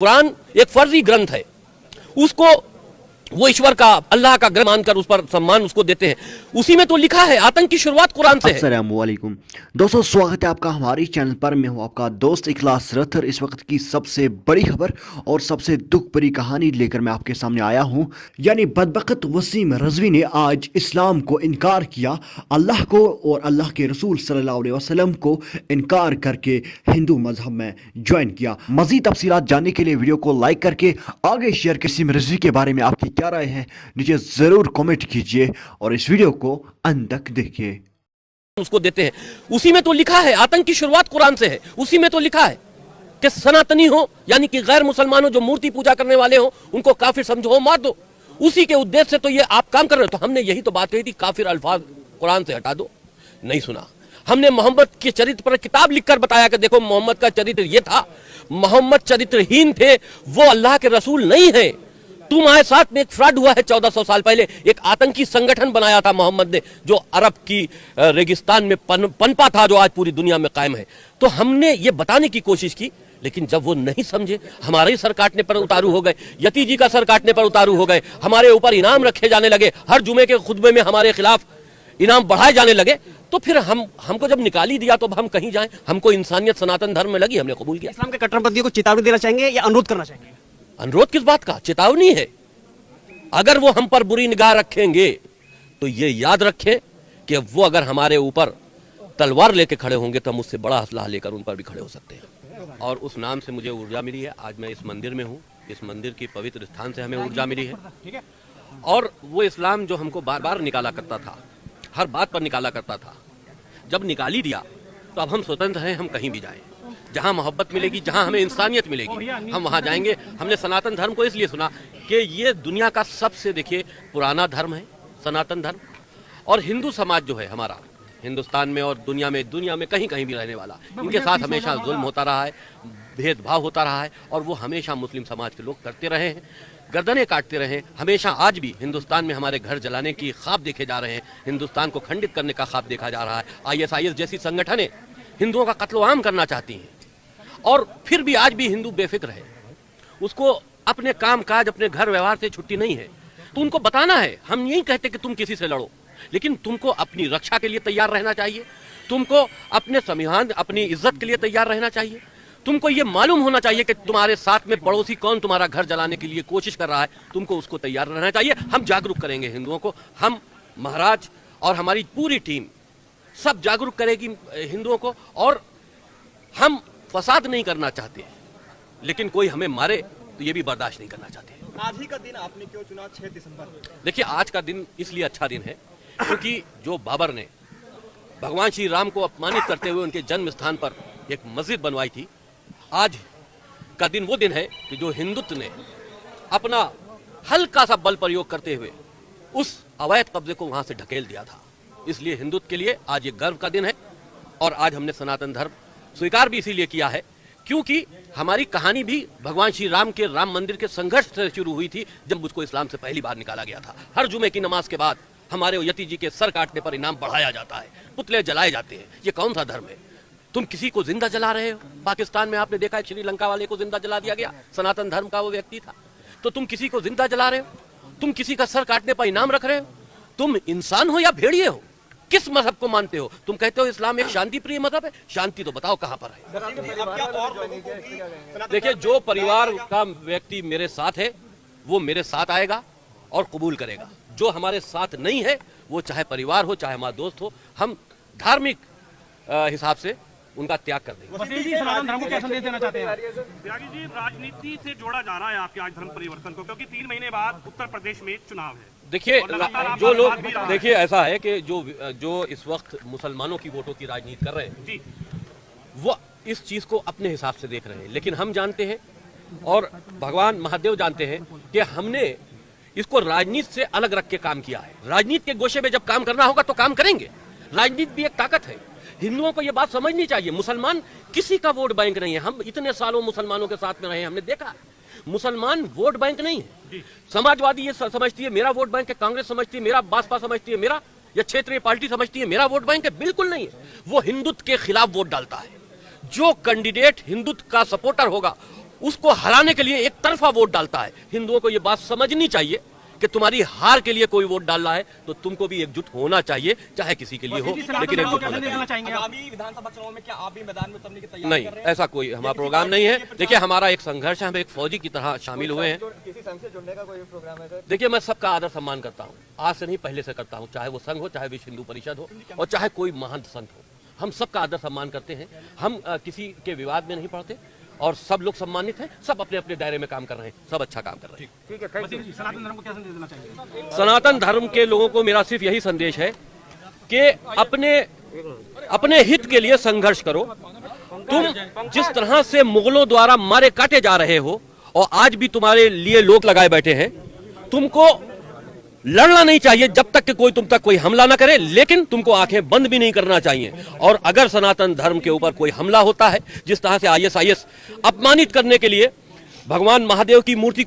कुरान एक फर्जी ग्रंथ है, उसको वो ईश्वर का, अल्लाह का ग्रंथ मानकर उस पर सम्मान उसको देते हैं। उसी में तो लिखा है आतंक की शुरुआत कुरान से है। अस्सलाम वालेकुम दोस्तों, स्वागत है आपका हमारे चैनल पर। मैं हूं आपका दोस्त इखलास रथर। इस वक्त की सबसे बड़ी खबर और सबसे दुख भरी कहानी लेकर मैं आपके सामने आया हूं। यानी बदबख्त वसीम रजवी ने आज इस्लाम को इनकार किया, अल्लाह को और अल्लाह के रसूल सल्लल्लाहु अलैहि वसल्लम को इनकार करके हिंदू मजहब में ज्वाइन किया। मजीद तफसीलात जानने के लिए वीडियो को लाइक करके आगे शेयर कर वसीम रजवी के बारे में आपकी क्या राय है नीचे जरूर कमेंट कीजिए और इस वीडियो को अंत तक देखिए। उसको देते हैं। उसी में तो लिखा है आतंक की शुरुआत कुरान से है। उसी में तो लिखा है कि सनातनी हो यानी कि गैर मुसलमानों जो मूर्ति पूजा करने वाले हो उनको काफिर समझो, मार दो। उसी के उद्देश्य से तो ये आप काम कर रहे हो। तो हमने यही तो बात कही थी, काफिर अल्फाज कुरान से हटा दो। नहीं सुना। हमने मोहम्मद के चरित्र पर किताब लिखकर बताया कि देखो मोहम्मद का चरित्र ये था, मोहम्मद चरित्रहीन थे, वो अल्लाह के रसूल नहीं है। तुम्हारे साथ में एक फ्रॉड हुआ है 1400 साल पहले। एक आतंकी संगठन बनाया था मोहम्मद ने जो अरब की रेगिस्तान में पनपा था, जो आज पूरी दुनिया में कायम है। तो हमने ये बताने की कोशिश की, लेकिन जब वो नहीं समझे, हमारे सर काटने पर उतारू हो गए, यती जी का सर काटने पर उतारू हो गए, हमारे ऊपर इनाम रखे जाने लगे, हर जुमे के खुतबे में हमारे खिलाफ इनाम बढ़ाए जाने लगे। तो फिर हमको जब निकाली दिया तो हम कहीं जाएं। हमको इंसानियत सनातन धर्म में लगी, हमने कबूल किया। इस्लाम के कट्टरपंथियों को चेतावनी देना चाहेंगे या अनुरोध करना चाहेंगे? अनुरोध किस बात का? चेतावनी है। अगर वो हम पर बुरी निगाह रखेंगे तो ये याद रखें कि वो अगर हमारे ऊपर तलवार लेके खड़े होंगे तो हम उससे बड़ा हौसला लेकर उन पर भी खड़े हो सकते हैं। और उस नाम से मुझे ऊर्जा मिली है। आज मैं इस मंदिर में हूँ, इस मंदिर की पवित्र स्थान से हमें ऊर्जा मिली है। और वो इस्लाम जो हमको बार बार निकाला करता था, हर बात पर निकाला करता था, जब निकाली दिया तो अब हम स्वतंत्र हैं। हम कहीं भी जाएं, जहां मोहब्बत मिलेगी, जहां हमें इंसानियत मिलेगी, हम वहां जाएंगे। हमने सनातन धर्म को इसलिए सुना कि ये दुनिया का सबसे, देखिए, पुराना धर्म है सनातन धर्म। और हिंदू समाज जो है हमारा, हिंदुस्तान में और दुनिया में कहीं कहीं भी रहने वाला, इनके साथ हमेशा जुल्म होता रहा है, भेदभाव होता रहा है। और वो हमेशा मुस्लिम समाज के लोग करते रहे हैं, गर्दनें काटते रहे हमेशा। आज भी हिंदुस्तान में हमारे घर जलाने की ख्वाब देखे जा रहे हैं, हिंदुस्तान को खंडित करने का ख्वाब देखा जा रहा है। ISIS जैसी संगठनें हिंदुओं का कत्ल-ए-आम करना चाहती हैं। और फिर भी आज भी हिंदू बेफिक्र है, उसको अपने काम काज, अपने घर व्यवहार से छुट्टी नहीं है। तो उनको बताना है, हम यही कहते कि तुम किसी से लड़ो, लेकिन तुमको अपनी रक्षा के लिए तैयार रहना चाहिए, तुमको अपने संविधान, अपनी इज्जत के लिए तैयार रहना चाहिए। तुमको ये मालूम होना चाहिए कि तुम्हारे साथ में पड़ोसी कौन तुम्हारा घर जलाने के लिए कोशिश कर रहा है, तुमको उसको तैयार रहना चाहिए। हम जागरूक करेंगे हिंदुओं को, हम महाराज और हमारी पूरी टीम सब जागरूक करेगी हिंदुओं को। और हम फसाद नहीं करना चाहते, लेकिन कोई हमें मारे तो ये भी बर्दाश्त नहीं करना चाहते। आज ही का दिन आपने क्यों चुना 6 दिसंबर? देखिए, आज का दिन इसलिए अच्छा दिन है क्योंकि जो बाबर ने भगवान श्री राम को अपमानित करते हुए उनके जन्म स्थान पर एक मस्जिद बनवाई थी, आज का दिन वो दिन है कि जो हिंदुत्व ने अपना हल्का सा बल प्रयोग करते हुए उस अवैध कब्जे को वहां से ढकेल दिया था। इसलिए हिंदुत्व के लिए आज ये गर्व का दिन है। और आज हमने सनातन धर्म स्वीकार भी इसीलिए किया है क्योंकि हमारी कहानी भी भगवान श्री राम के राम मंदिर के संघर्ष से शुरू हुई थी, जब मुझको इस्लाम से पहली बार निकाला गया था। हर जुमे की नमाज के बाद हमारे यती जी के सर काटने पर इनाम बढ़ाया जाता है, पुतले जलाए जाते हैं। ये कौन सा धर्म है? तुम किसी को जिंदा जला रहे हो। पाकिस्तान में आपने देखा है, श्रीलंका वाले को जिंदा जला दिया गया, सनातन धर्म का वो व्यक्ति था। तो तुम किसी को जिंदा जला रहे हो, तुम किसी का सर काटने पर इनाम रख रहे हो। तुम इंसान हो या भेड़िए हो? किस मजहब को मानते हो? तुम कहते हो इस्लाम एक शांति प्रिय मजहब है, शांति तो बताओ कहां पर है? देखिए, जो परिवार का व्यक्ति मेरे साथ है वो मेरे साथ आएगा और कबूल करेगा। जो हमारे साथ नहीं है, वो चाहे परिवार हो चाहे हमारा दोस्त हो, हम धार्मिक हिसाब से उनका त्याग कर देंगे। वसीम जी, सनातन धर्म को क्या संदेश देना चाहते हैं? त्यागी जी, राजनीति से जोड़ा जा रहा है आपके आज धर्म परिवर्तन को, क्योंकि 3 महीने बाद उत्तर प्रदेश में चुनाव है। देखिए, जो लोग, देखिए ऐसा है कि जो इस वक्त मुसलमानों की वोटों की राजनीति कर रहे हैं जी, वो इस चीज को अपने हिसाब से देख रहे हैं। लेकिन हम जानते हैं और भगवान महादेव जानते हैं कि हमने इसको राजनीति से अलग रख के काम किया है। राजनीति के गोशे में जब काम करना होगा तो काम करेंगे। राजनीति भी एक ताकत है। हिंदुओं को ये बात समझनी चाहिए, मुसलमान किसी का वोट बैंक नहीं है। हम इतने सालों मुसलमानों के साथ में रहे, हमने देखा मुसलमान वोट बैंक नहीं है। समाजवादी ये समझती है मेरा वोट बैंक है, कांग्रेस समझती है मेरा, भाजपा समझती है मेरा, या क्षेत्रीय पार्टी समझती है मेरा वोट बैंक है। बिल्कुल नहीं है। वो हिंदुत्व के खिलाफ वोट डालता है। जो कैंडिडेट हिंदुत्व का सपोर्टर होगा उसको हराने के लिए एक तरफा वोट डालता है। हिंदुओं को यह बात समझनी चाहिए कि तुम्हारी हार के लिए कोई वोट डाल रहा है तो तुमको भी एकजुट होना चाहिए, चाहे किसी के लिए हो, लेकिन एकजुट होना चाहिए। चाहेंगे आप? आगामी विधानसभा चुनाव में क्या आप भी मैदान में उतरने की तैयारी नहीं, कर रहे हैं? ऐसा कोई हमारा प्रोग्राम नहीं है। देखिए, हमारा एक संघर्ष है, हम एक फौजी की तरह शामिल हुए हैं। किसी संघ से जुड़ने का कोई प्रोग्राम है सर? देखिए, मैं सबका आदर सम्मान करता हूँ, आज से नहीं पहले से करता हूँ, चाहे वो संघ हो, चाहे विश्व हिंदू परिषद हो, और चाहे कोई महंत संत हो। हम सबका आदर सम्मान करते हैं, हम किसी के विवाद में नहीं पड़ते, और सब लोग सम्मानित हैं, सब अपने अपने दायरे में काम कर रहे हैं, सब अच्छा काम कर रहे हैं। वसीम जी, सनातन धर्म को क्या संदेश देना चाहेंगे? सनातन धर्म के लोगों को मेरा सिर्फ यही संदेश है कि अपने हित के लिए संघर्ष करो। तुम जिस तरह से मुगलों द्वारा मारे काटे जा रहे हो और आज भी तुम्हारे लिए लोग लगाए बैठे हैं, तुमको लड़ना नहीं चाहिए जब तक कि कोई तुम तक कोई हमला ना करे, लेकिन तुमको आंखें बंद भी नहीं करना चाहिए। और अगर सनातन धर्म के ऊपर कोई हमला होता है, जिस तरह से ISIS अपमानित करने के लिए भगवान महादेव की मूर्ति